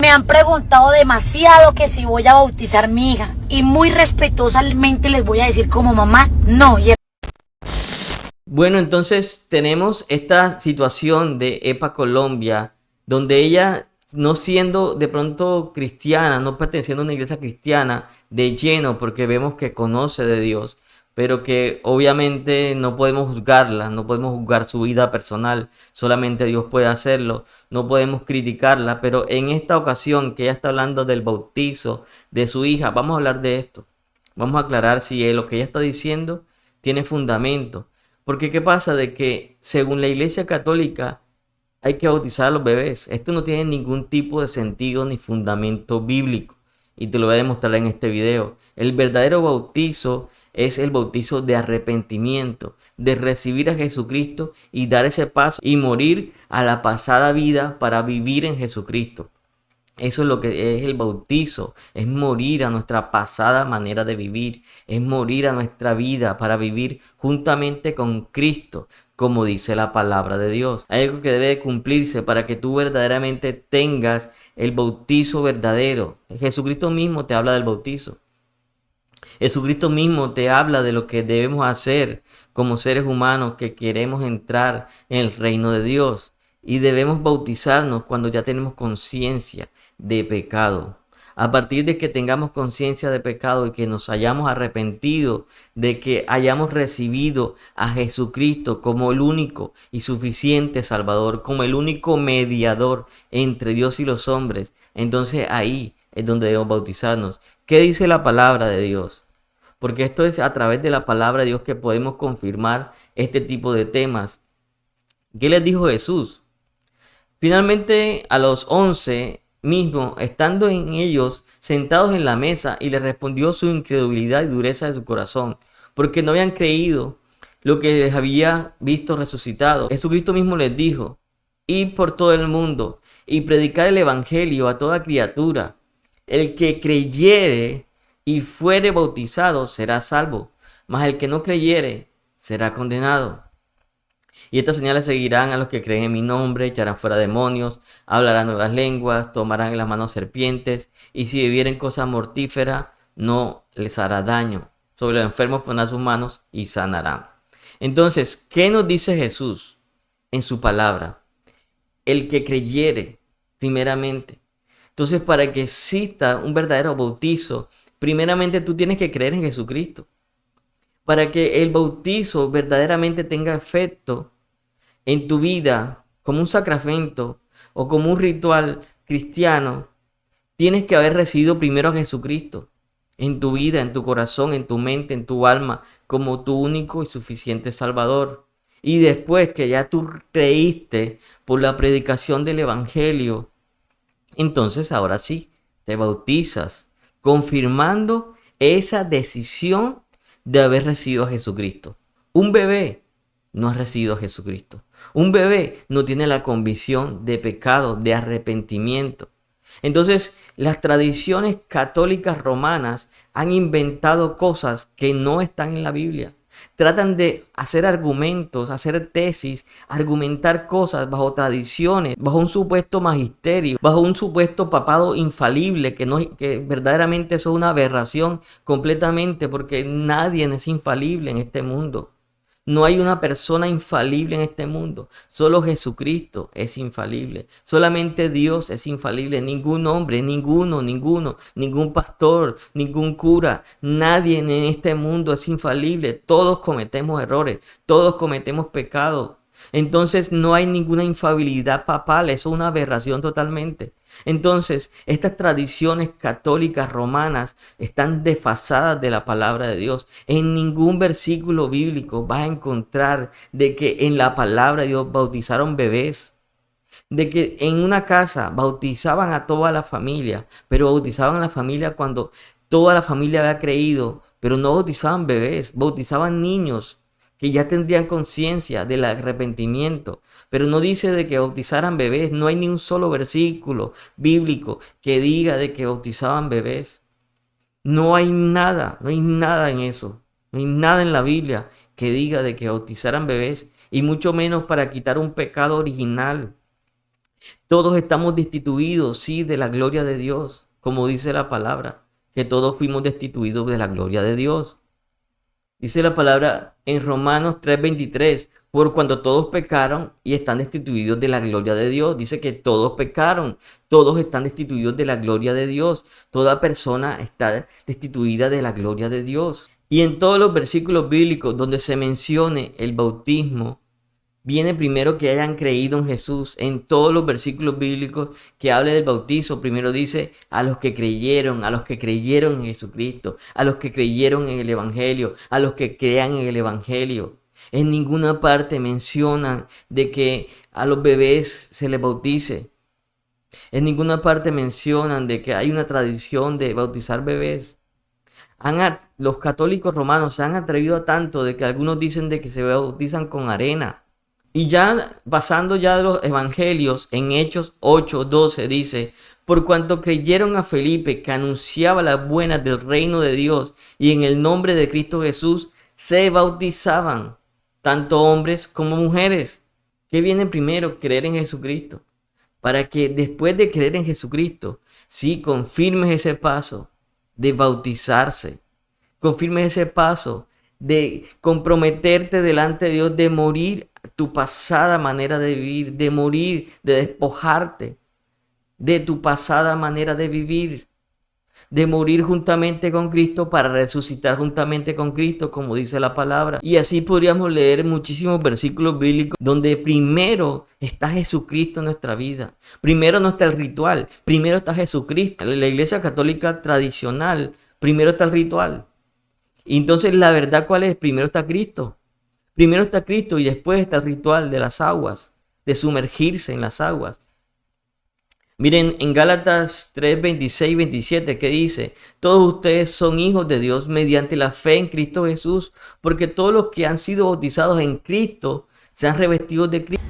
Me han preguntado demasiado que si voy a bautizar a mi hija. Y muy respetuosamente les voy a decir como mamá, no. Bueno, entonces tenemos esta situación de EPA Colombia, donde ella, no siendo de pronto cristiana, no perteneciendo a una iglesia cristiana de lleno, porque vemos que conoce de Dios, pero que obviamente no podemos juzgarla, no podemos juzgar su vida personal, solamente Dios puede hacerlo, no podemos criticarla, pero en esta ocasión que ella está hablando del bautizo de su hija, vamos a hablar de esto, vamos a aclarar si lo que ella está diciendo tiene fundamento. Porque ¿qué pasa? De que según la Iglesia Católica hay que bautizar a los bebés. Esto no tiene ningún tipo de sentido ni fundamento bíblico. Y te lo voy a demostrar en este video. El verdadero bautizo es el bautizo de arrepentimiento, de recibir a Jesucristo y dar ese paso y morir a la pasada vida para vivir en Jesucristo. Eso es lo que es el bautizo, es morir a nuestra pasada manera de vivir, es morir a nuestra vida para vivir juntamente con Cristo, como dice la palabra de Dios. Hay algo que debe de cumplirse para que tú verdaderamente tengas el bautizo verdadero. Jesucristo mismo te habla del bautizo. Jesucristo mismo te habla de lo que debemos hacer como seres humanos que queremos entrar en el reino de Dios. Y debemos bautizarnos cuando ya tenemos conciencia de pecado. A partir de que tengamos conciencia de pecado y que nos hayamos arrepentido, de que hayamos recibido a Jesucristo como el único y suficiente Salvador, como el único mediador entre Dios y los hombres, entonces ahí es donde debemos bautizarnos. ¿Qué dice la palabra de Dios? Porque esto es a través de la palabra de Dios que podemos confirmar este tipo de temas. ¿Qué les dijo Jesús? Finalmente a los 11 mismo, estando en ellos sentados en la mesa, y les respondió su incredulidad y dureza de su corazón, porque no habían creído lo que les había visto resucitado. Jesucristo mismo les dijo: id por todo el mundo y predicar el evangelio a toda criatura. El que creyere y fuere bautizado será salvo, mas el que no creyere será condenado. Y estas señales seguirán a los que creen en mi nombre: echarán fuera demonios, hablarán nuevas lenguas, tomarán en las manos serpientes, y si bebieren cosa mortífera, no les hará daño. Sobre los enfermos pondrán sus manos y sanarán. Entonces, ¿qué nos dice Jesús en su palabra? El que creyere, primeramente. Entonces, para que exista un verdadero bautizo, primeramente tú tienes que creer en Jesucristo. Para que el bautizo verdaderamente tenga efecto en tu vida como un sacramento o como un ritual cristiano, tienes que haber recibido primero a Jesucristo en tu vida, en tu corazón, en tu mente, en tu alma, como tu único y suficiente Salvador. Y después que ya tú creíste por la predicación del Evangelio, entonces ahora sí, te bautizas, confirmando esa decisión de haber recibido a Jesucristo. Un bebé no ha recibido a Jesucristo. Un bebé no tiene la convicción de pecado, de arrepentimiento. Entonces, las tradiciones católicas romanas han inventado cosas que no están en la Biblia. Tratan de hacer argumentos, hacer tesis, argumentar cosas bajo tradiciones, bajo un supuesto magisterio, bajo un supuesto papado infalible, que verdaderamente eso es una aberración completamente, porque nadie es infalible en este mundo. No hay una persona infalible en este mundo. Solo Jesucristo es infalible. Solamente Dios es infalible. Ningún hombre, ningún pastor, ningún cura, nadie en este mundo es infalible. Todos cometemos errores, todos cometemos pecados. Entonces no hay ninguna infalibilidad papal. Eso es una aberración totalmente. Entonces, estas tradiciones católicas romanas están desfasadas de la palabra de Dios. En ningún versículo bíblico vas a encontrar de que en la palabra de Dios bautizaron bebés, de que en una casa bautizaban a toda la familia, pero bautizaban a la familia cuando toda la familia había creído, pero no bautizaban bebés, bautizaban niños que ya tendrían conciencia del arrepentimiento. Pero no dice de que bautizaran bebés. No hay ni un solo versículo bíblico que diga de que bautizaban bebés. No hay nada en eso. No hay nada en la Biblia que diga de que bautizaran bebés, y mucho menos para quitar un pecado original. Todos estamos destituidos, sí, de la gloria de Dios, como dice la palabra, que todos fuimos destituidos de la gloria de Dios. Dice la palabra en Romanos 3:23, por cuando todos pecaron y están destituidos de la gloria de Dios. Dice que todos pecaron, todos están destituidos de la gloria de Dios. Toda persona está destituida de la gloria de Dios. Y en todos los versículos bíblicos donde se mencione el bautismo, viene primero que hayan creído en Jesús. En todos los versículos bíblicos que hable del bautizo, primero dice a los que creyeron en Jesucristo, a los que creyeron en el Evangelio, a los que crean en el Evangelio. En ninguna parte mencionan de que a los bebés se les bautice. En ninguna parte mencionan de que hay una tradición de bautizar bebés. Los católicos romanos se han atrevido a tanto de que algunos dicen de que se bautizan con arena. Y ya pasando ya de los evangelios, en Hechos 8:12 dice, por cuanto creyeron a Felipe que anunciaba las buenas del reino de Dios y en el nombre de Cristo Jesús se bautizaban, tanto hombres como mujeres. ¿Qué viene primero? Creer en Jesucristo. Para que después de creer en Jesucristo, sí, confirmes ese paso de bautizarse. Confirmes ese paso de comprometerte delante de Dios, de morir tu pasada manera de vivir, de morir, de despojarte de tu pasada manera de vivir, de morir juntamente con Cristo para resucitar juntamente con Cristo, como dice la palabra. Y así podríamos leer muchísimos versículos bíblicos donde primero está Jesucristo en nuestra vida. Primero no está el ritual, primero está Jesucristo. En la iglesia católica tradicional, primero está el ritual. Y entonces la verdad, ¿cuál es? Primero está Cristo. Primero está Cristo y después está el ritual de las aguas, de sumergirse en las aguas. Miren en Gálatas 3:26-27 que dice, todos ustedes son hijos de Dios mediante la fe en Cristo Jesús, porque todos los que han sido bautizados en Cristo se han revestido de Cristo.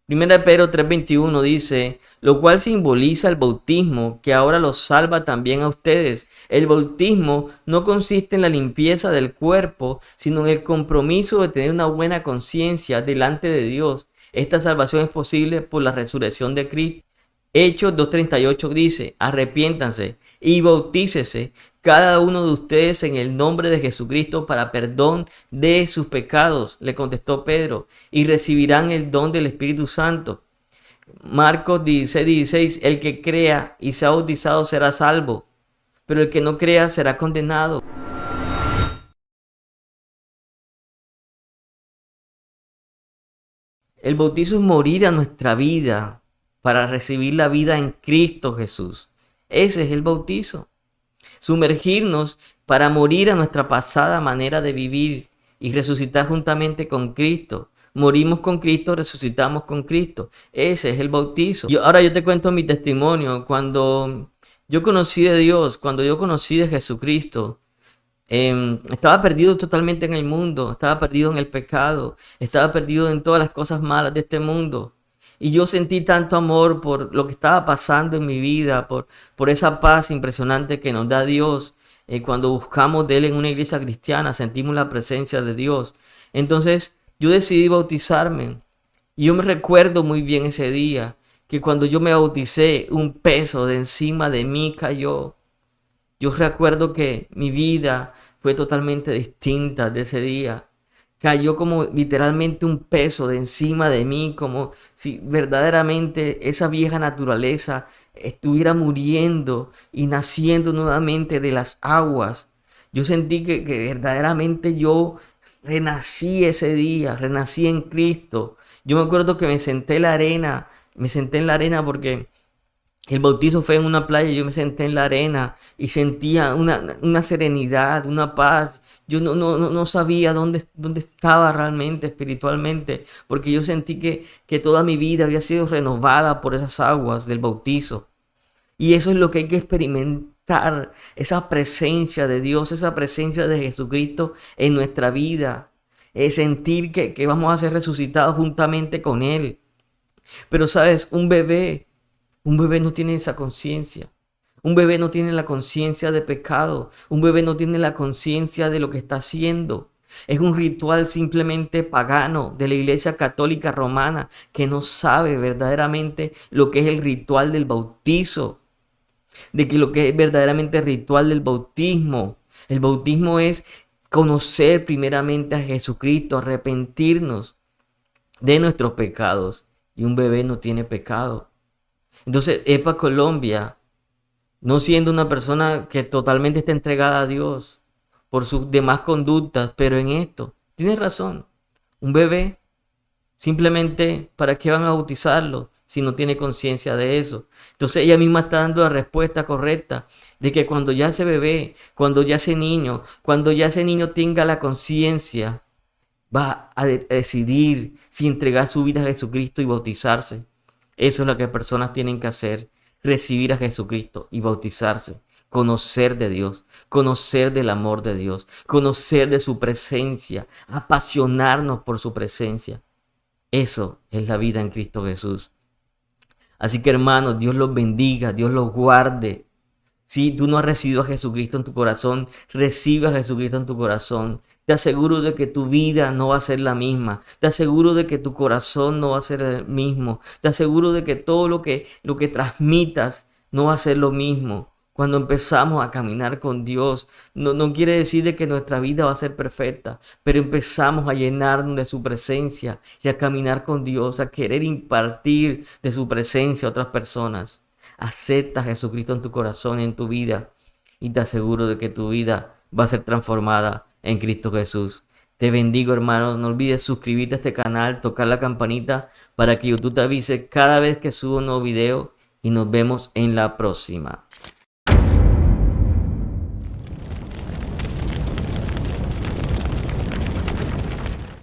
1 Pedro 3:21 dice, lo cual simboliza el bautismo que ahora los salva también a ustedes. El bautismo no consiste en la limpieza del cuerpo, sino en el compromiso de tener una buena conciencia delante de Dios. Esta salvación es posible por la resurrección de Cristo. Hechos 2:38 dice, arrepiéntanse y bautícese cada uno de ustedes en el nombre de Jesucristo para perdón de sus pecados, le contestó Pedro, y recibirán el don del Espíritu Santo. Marcos 16:16, el que crea y sea bautizado será salvo, pero el que no crea será condenado. El bautizo es morir a nuestra vida para recibir la vida en Cristo Jesús. Ese es el bautizo. Sumergirnos para morir a nuestra pasada manera de vivir y resucitar juntamente con Cristo. Morimos con Cristo, resucitamos con Cristo. Ese es el bautizo. Ahora yo te cuento mi testimonio. Cuando yo conocí de Dios, cuando yo conocí de Jesucristo, estaba perdido totalmente en el mundo, estaba perdido en el pecado, estaba perdido en todas las cosas malas de este mundo. Y yo sentí tanto amor por lo que estaba pasando en mi vida, por esa paz impresionante que nos da Dios. Cuando buscamos de Él en una iglesia cristiana, sentimos la presencia de Dios. Entonces yo decidí bautizarme. Y yo me recuerdo muy bien ese día, que cuando yo me bauticé, un peso de encima de mí cayó. Yo recuerdo que mi vida fue totalmente distinta de ese día. Cayó como literalmente un peso de encima de mí, como si verdaderamente esa vieja naturaleza estuviera muriendo y naciendo nuevamente de las aguas. Yo sentí que verdaderamente yo renací ese día, renací en Cristo. Yo me acuerdo que me senté en la arena porque el bautizo fue en una playa. Yo me senté en la arena y sentía una serenidad, una paz. Yo no sabía dónde estaba realmente espiritualmente, porque yo sentí que toda mi vida había sido renovada por esas aguas del bautizo. Y eso es lo que hay que experimentar, esa presencia de Dios, esa presencia de Jesucristo en nuestra vida. Es sentir que vamos a ser resucitados juntamente con Él. Pero sabes, un bebé no tiene esa conciencia. Un bebé no tiene la conciencia de pecado. Un bebé no tiene la conciencia de lo que está haciendo. Es un ritual simplemente pagano de la Iglesia Católica Romana que no sabe verdaderamente lo que es el ritual del bautizo, de que lo que es verdaderamente el ritual del bautismo. El bautismo es conocer primeramente a Jesucristo, arrepentirnos de nuestros pecados. Y un bebé no tiene pecado. Entonces, EPA Colombia, no siendo una persona que totalmente está entregada a Dios por sus demás conductas, pero en esto, tiene razón. Un bebé, simplemente, ¿para qué van a bautizarlo si no tiene conciencia de eso? Entonces ella misma está dando la respuesta correcta de que cuando ya ese bebé, cuando ya ese niño tenga la conciencia, va a decidir si entregar su vida a Jesucristo y bautizarse. Eso es lo que personas tienen que hacer, recibir a Jesucristo y bautizarse, conocer de Dios, conocer del amor de Dios, conocer de su presencia, apasionarnos por su presencia. Eso es la vida en Cristo Jesús. Así que hermanos, Dios los bendiga, Dios los guarde. Si tú no has recibido a Jesucristo en tu corazón, recibe a Jesucristo en tu corazón. Te aseguro de que tu vida no va a ser la misma. Te aseguro de que tu corazón no va a ser el mismo. Te aseguro de que todo lo que transmitas no va a ser lo mismo. Cuando empezamos a caminar con Dios, no quiere decir de que nuestra vida va a ser perfecta, pero empezamos a llenarnos de su presencia y a caminar con Dios, a querer impartir de su presencia a otras personas. Acepta a Jesucristo en tu corazón y en tu vida y te aseguro de que tu vida va a ser transformada en Cristo Jesús. Te bendigo, hermanos. No olvides suscribirte a este canal, tocar la campanita para que YouTube te avise cada vez que subo un nuevo video y nos vemos en la próxima.